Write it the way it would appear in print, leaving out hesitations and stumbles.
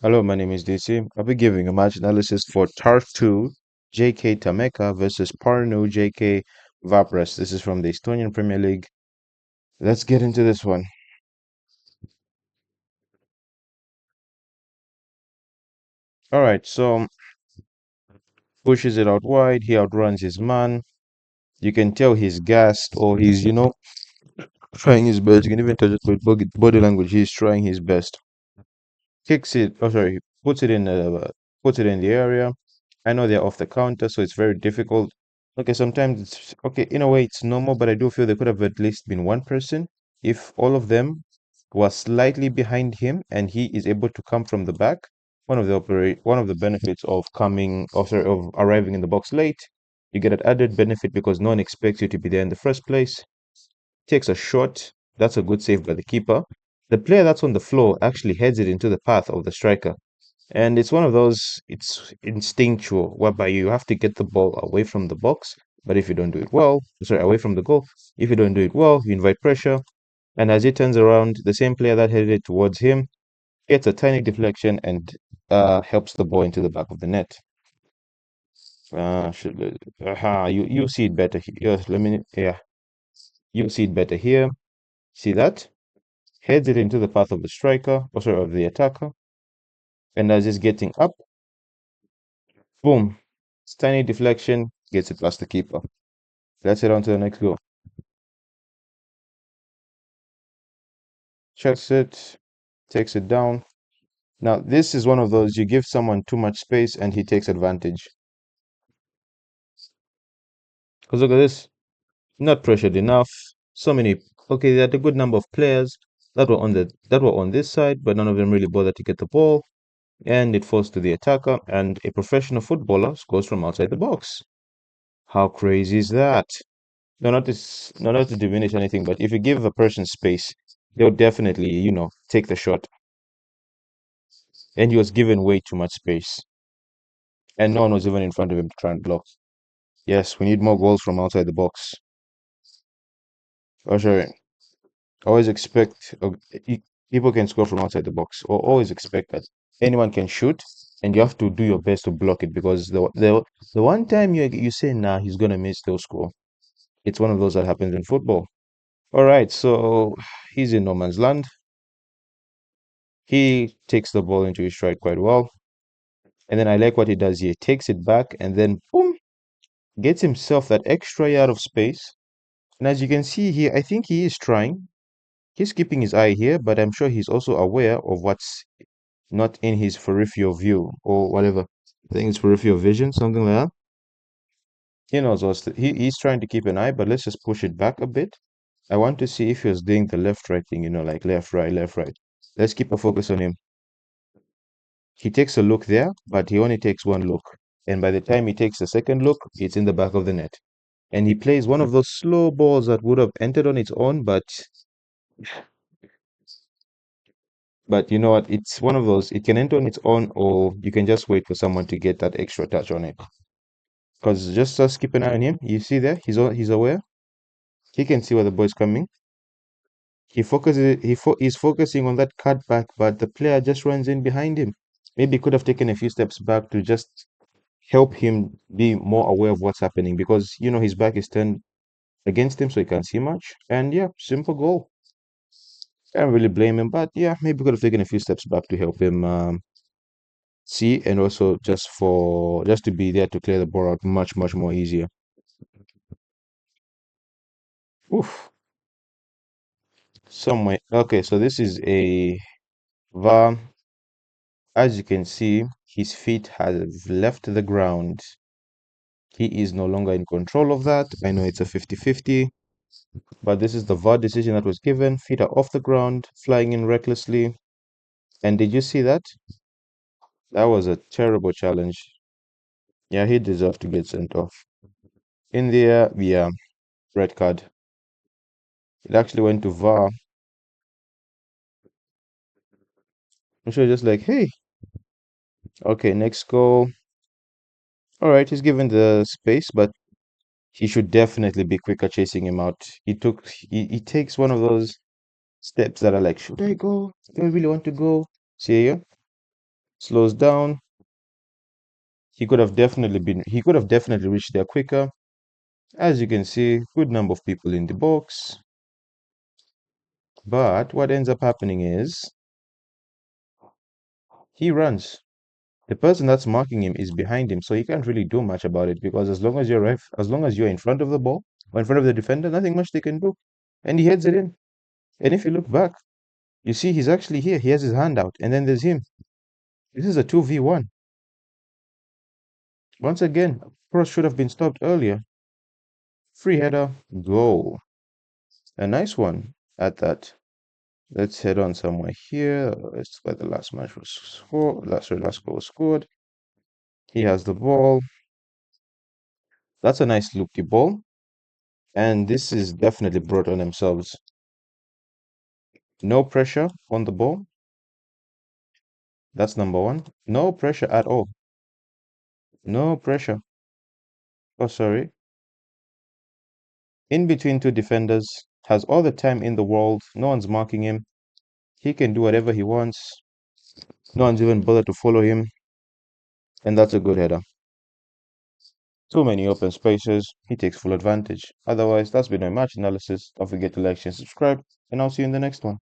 Hello, my name is DC. I'll be giving a match analysis for Tartu JK Tammeka versus Parnu JK Varpus. This is from the Estonian Premier League. Let's get into this one. All right, so pushes it out wide. He outruns his man. You can tell he's gassed or he's trying his best. You can even touch it with body language. He's trying his best. Kicks it. Oh, sorry. Puts it in the area. I know they're off the counter, so it's very difficult. Okay, sometimes it's okay. In a way, it's normal, but I do feel there could have at least been one person. If all of them were slightly behind him and he is able to come from the back, one of the benefits of of arriving in the box late, you get an added benefit because no one expects you to be there in the first place. Takes a shot. That's a good save by the keeper. The player that's on the floor actually heads it into the path of the striker. And it's one of those, it's instinctual, whereby you have to get the ball away from the box. But if you don't do it well, sorry, away from the goal, if you don't do it well, you invite pressure. And as he turns around, the same player that headed it towards him gets a tiny deflection and helps the ball into the back of the net. You see it better here. Yes, you see it better here. See that? Heads it into the path of the striker, or sorry, of the attacker. And as he's getting up, boom, tiny deflection gets it past the keeper. Let's head on to the next goal. Checks it, takes it down. Now, this is one of those you give someone too much space and he takes advantage. Because look at this, not pressured enough. So many. Okay, they had a good number of players that were on this side, but none of them really bothered to get the ball, and it falls to the attacker. And a professional footballer scores from outside the box. How crazy is that? No, not to diminish anything, but if you give a person space, they'll definitely, take the shot. And he was given way too much space, and no one was even in front of him to try and block. Yes, we need more goals from outside the box. Oh, sorry. Always expect people can score from outside the box, or always expect that anyone can shoot, and you have to do your best to block it because the one time you say nah, he's gonna miss, they'll score. It's one of those that happens in football. All right, so he's in no man's land. He takes the ball into his stride quite well, and then I like what he does here. Takes it back and then boom, gets himself that extra yard of space. And as you can see here, I think he is trying. He's keeping his eye here, but I'm sure he's also aware of what's not in his peripheral view or whatever. I think it's peripheral vision, something like that. He knows he's trying to keep an eye, but let's just push it back a bit. I want to see if he was doing the left right thing, like left right, left right. Let's keep a focus on him. He takes a look there, but he only takes one look. And by the time he takes the second look, it's in the back of the net. And he plays one of those slow balls that would have entered on its own, but you know what? It's one of those. It can enter on its own, or you can just wait for someone to get that extra touch on it. Because just keep an eye on him. You see there, he's aware. He can see where the boy's coming. He's focusing on that cutback, but the player just runs in behind him. Maybe could have taken a few steps back to just help him be more aware of what's happening because his back is turned against him, so he can't see much. And yeah, simple goal. Can't really blame him, but yeah, maybe could have taken a few steps back to help him see, and also just to be there to clear the ball out much more easier. Oof. Somewhere. Okay, so this is a VAR. As you can see, his feet have left the ground. He is no longer in control of that. I know it's a 50-50, but this is the VAR decision that was given. Feet are off the ground, flying in recklessly. And did you see that? That was a terrible challenge. Yeah, he deserved to get sent off. In there, yeah, red card. It actually went to VAR. I'm sure just like, hey, okay, next goal. All right, he's given the space, but he should definitely be quicker chasing him out. He takes one of those steps that are like, should I go? Do I really want to go? See you. Slows down. He could have definitely reached there quicker. As you can see, good number of people in the box. But what ends up happening is he runs. The person that's marking him is behind him, so he can't really do much about it because as long as you're in front of the ball or in front of the defender, nothing much they can do. And he heads it in. And if you look back, you see he's actually here. He has his hand out, and then there's him. This is a 2v1. Once again, cross should have been stopped earlier. Free header, goal. A nice one at that. Let's head on somewhere here. Let's where the last match was scored. Last goal was scored. He has the ball. That's a nice loopy ball. And this is definitely brought on themselves. No pressure on the ball. That's number one. No pressure at all. No pressure. Oh, sorry. In between two defenders. Has all the time in the world. No one's marking him. He can do whatever he wants. No one's even bothered to follow him. And that's a good header. Too many open spaces. He takes full advantage. Otherwise, that's been my match analysis. Don't forget to like, share, and subscribe. And I'll see you in the next one.